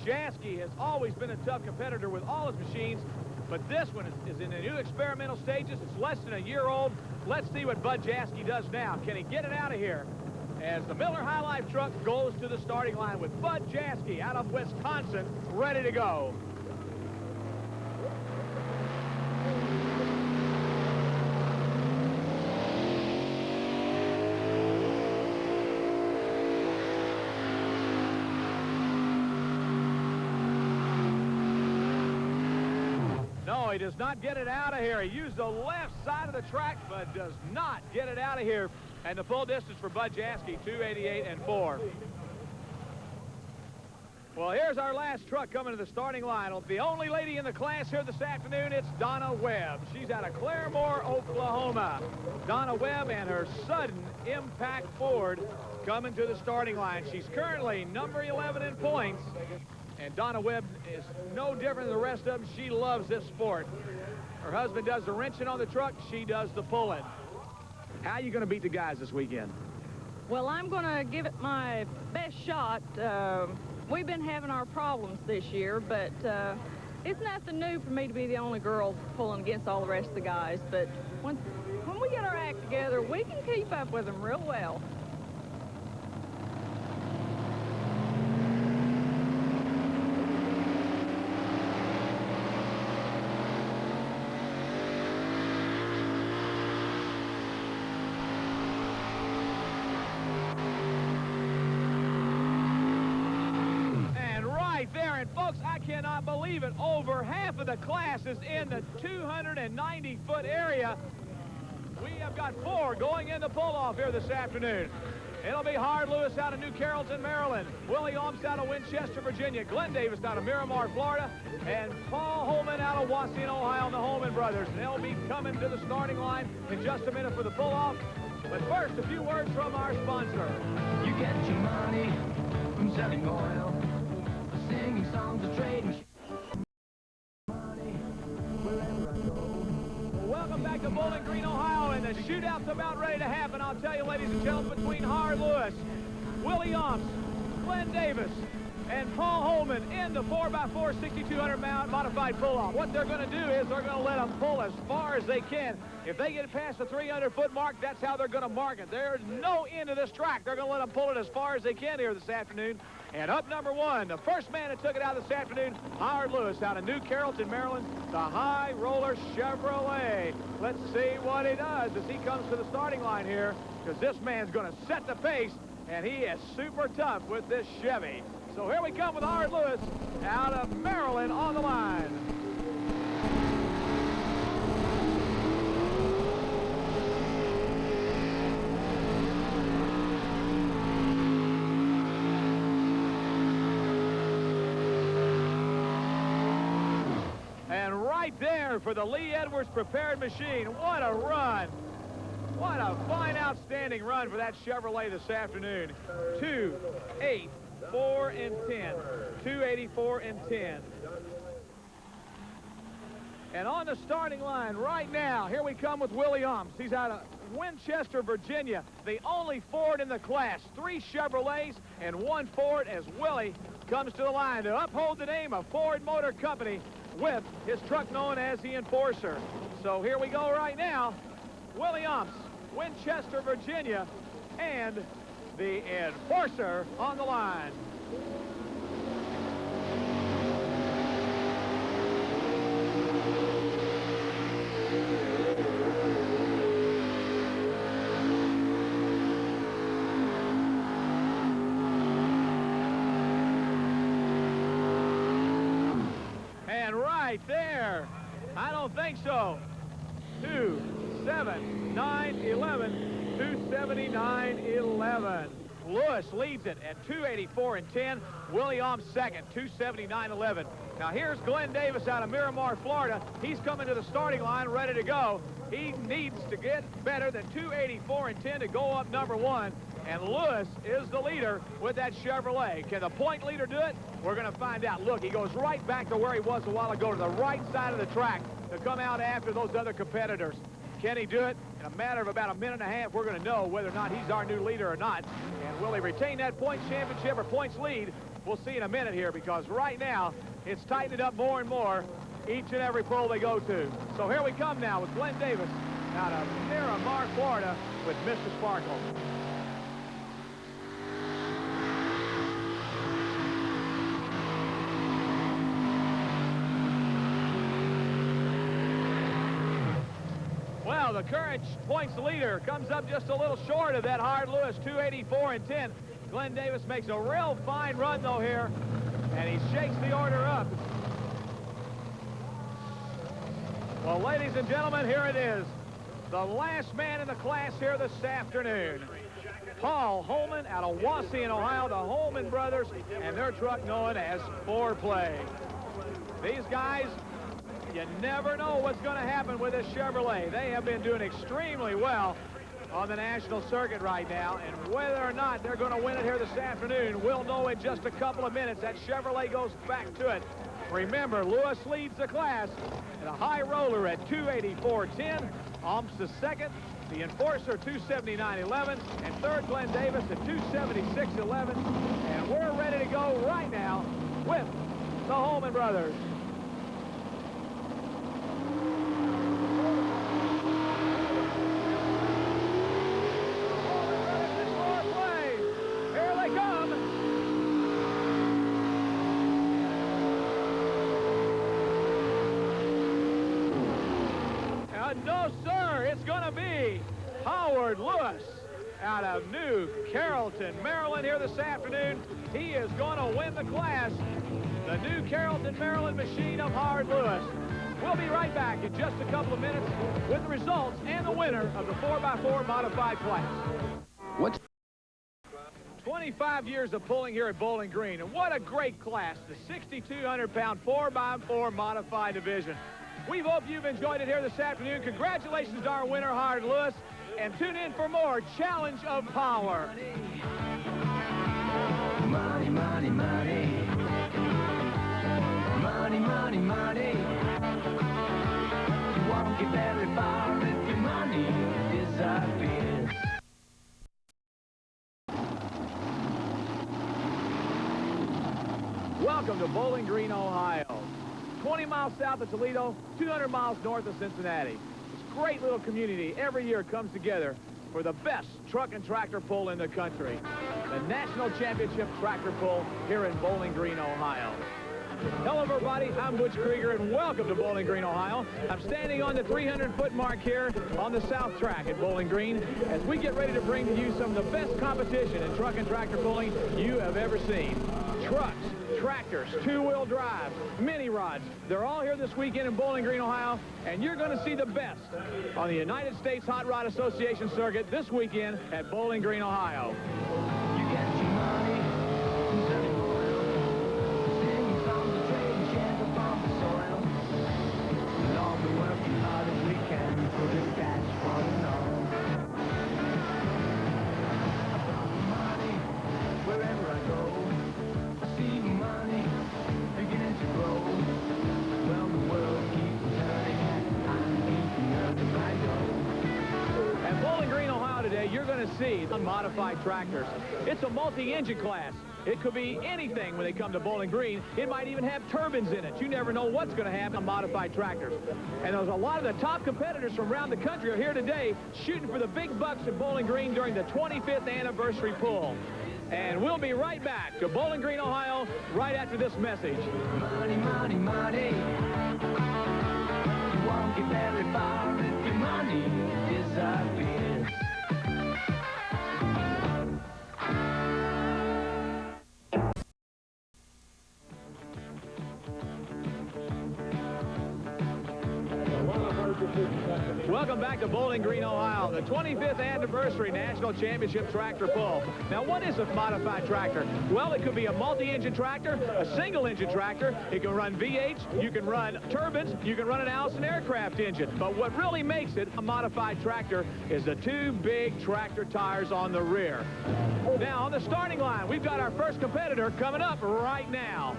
JASKE has always been a tough competitor with all his machines, but this one is in the new experimental stages. It's less than a year old. Let's see what Bud JASKE does now. Can he get it out of here? As the Miller High Life truck goes to the starting line with Bud JASKE out of Wisconsin, ready to go. No, he does not get it out of here. He used the left side of the track, but does not get it out of here. And the full distance for Bud JASKE, 288.4. Well, here's our last truck coming to the starting line. The only lady in the class here this afternoon, it's Donna Webb. She's out of Claremore, Oklahoma. Donna Webb and her sudden impact Ford coming to the starting line. She's currently number 11 in points. And Donna Webb is no different than the rest of them. She loves this sport. Her husband does the wrenching on the truck. She does the pulling. How are you going to beat the guys this weekend? Well, I'm going to give it my best shot. We've been having our problems this year, but it's nothing new for me to be the only girl pulling against all the rest of the guys. But when we get our act together, we can keep up with them real well. And folks, I cannot believe it. Over half of the class is in the 290-foot area. We have got 4 going in the pull-off here this afternoon. It'll be Howard Lewis out of New Carrollton, Maryland. Willie OMPS out of Winchester, Virginia. Glenn Davis out of Miramar, Florida. And Paul Holman out of Waukegan, Ohio, and the Holman brothers. They'll be coming to the starting line in just a minute for the pull-off. But first, a few words from our sponsor. You get your money from selling oil. Singing songs of trading money wherever I go. Welcome back to Bowling Green, Ohio, and the shootout's about ready to happen. I'll tell you, ladies and gentlemen, between Howard Lewis, Willie OMPS, Glenn Davis, and Paul Holman in the 4x4 6,200 modified pull-off. What they're going to do is they're going to let them pull as far as they can. If they get past the 300-foot mark, that's how they're going to mark it. There's no end to this track. They're going to let them pull it as far as they can here this afternoon. And up number 1, the first man that took it out this afternoon, Howard Lewis out of New Carrollton, Maryland, the High Roller Chevrolet. Let's see what he does as he comes to the starting line here, because this man's going to set the pace, and he is super tough with this Chevy. So here we come with Howard Lewis out of Maryland on the line. And right there for the Lee Edwards prepared machine. What a run. What a fine, outstanding run for that Chevrolet this afternoon. 284 and 10. 284 and 10. And on the starting line right now, here we come with Willie OMPS. He's out of Winchester, Virginia, the only Ford in the class. 3 Chevrolets and 1 Ford as Willie comes to the line to uphold the name of Ford Motor Company with his truck known as the Enforcer. So here we go right now. Willie OMPS, Winchester, Virginia, and the Enforcer on the line. And right there, I don't think so. 279.11, 279.11. Lewis leads it at 284 and 10. Willie OMPS second, 279.11. Now here's Glenn Davis out of Miramar, Florida. He's coming to the starting line, ready to go. He needs to get better than 284 and 10 to go up number 1. And Lewis is the leader with that Chevrolet. Can the point leader do it? We're going to find out. Look, he goes right back to where he was a while ago, to the right side of the track, to come out after those other competitors. Can he do it? In a matter of about a minute and a half, we're going to know whether or not he's our new leader or not. And will he retain that points championship or points lead We'll see in a minute here, because right now it's tightening up more and more each and every pull they go to. So here we come now with Glenn Davis out of Miramar, Florida, with Mr. Sparkle. Well, the Courage points leader comes up just a little short of that Hard Lewis, 284 and 10. Glenn Davis makes a real fine run, though, here, and he shakes the order up. Well, ladies and gentlemen, here it is. The last man in the class here this afternoon. Paul Holman out of Wauseon, Ohio, the Holman brothers, and their truck known as Foreplay. These guys, you never know what's going to happen with this Chevrolet. They have been doing extremely well on the national circuit right now, and whether or not they're going to win it here this afternoon, we'll know in just a couple of minutes. That Chevrolet goes back to it. Remember, Lewis leads the class in a high roller at 284.10. OMPS is second. The Enforcer, 279.11. And third, Glenn Davis at 276.11. And we're ready to go right now with the Holman brothers. No, sir, it's going to be Howard Lewis out of New Carrollton, Maryland here this afternoon. He is going to win the class, the New Carrollton, Maryland machine of Howard Lewis. We'll be right back in just a couple of minutes with the results and the winner of the 4x4 modified class. What? 25 years of pulling here at Bowling Green, and what a great class, the 6,200-pound 4x4 modified division. We hope you've enjoyed it here this afternoon. Congratulations to our winner, Howard Lewis, and tune in for more Challenge of Power. Money, money, money. Money, money, money. You won't get very far if your money disappears. Welcome to Bowling Green, Ohio. 20 miles south of Toledo, 200 miles north of Cincinnati. This great little community every year comes together for the best truck and tractor pull in the country. The National Championship Tractor Pull here in Bowling Green, Ohio. Hello, everybody. I'm Butch Krieger, and welcome to Bowling Green, Ohio. I'm standing on the 300-foot mark here on the south track at Bowling Green as we get ready to bring to you some of the best competition in truck and tractor pulling you have ever seen. Trucks, tractors, two-wheel drive, mini rods. They're all here this weekend in Bowling Green, Ohio, and you're going to see the best on the United States Hot Rod Association circuit this weekend at Bowling Green, Ohio. You get your money from selling oil, singing songs of trade and shares upon the soil. And all the working hard as we can for the cash falling on. I follow money wherever I go. See money beginning to grow. Well, the world keeps turning and I'm keeping earning my dough. At Bowling Green, Ohio today, you're going to see unmodified tractors. It's a multi-engine class. It could be anything when they come to Bowling Green. It might even have turbines in it. You never know what's going to happen on modified tractors. And there's a lot of the top competitors from around the country are here today shooting for the big bucks at Bowling Green during the 25th anniversary pull. And we'll be right back to Bowling Green, Ohio, right after this message. Money, money, money. You won't get very far if your money disappears. Welcome back to Bowling Green, Ohio, the 25th anniversary National Championship Tractor Pull. Now, what is a modified tractor? Well, it could be a multi-engine tractor, a single-engine tractor. It can run V8s, you can run turbines, you can run an Allison aircraft engine. But what really makes it a modified tractor is the two big tractor tires on the rear. Now, on the starting line, we've got our first competitor coming up right now.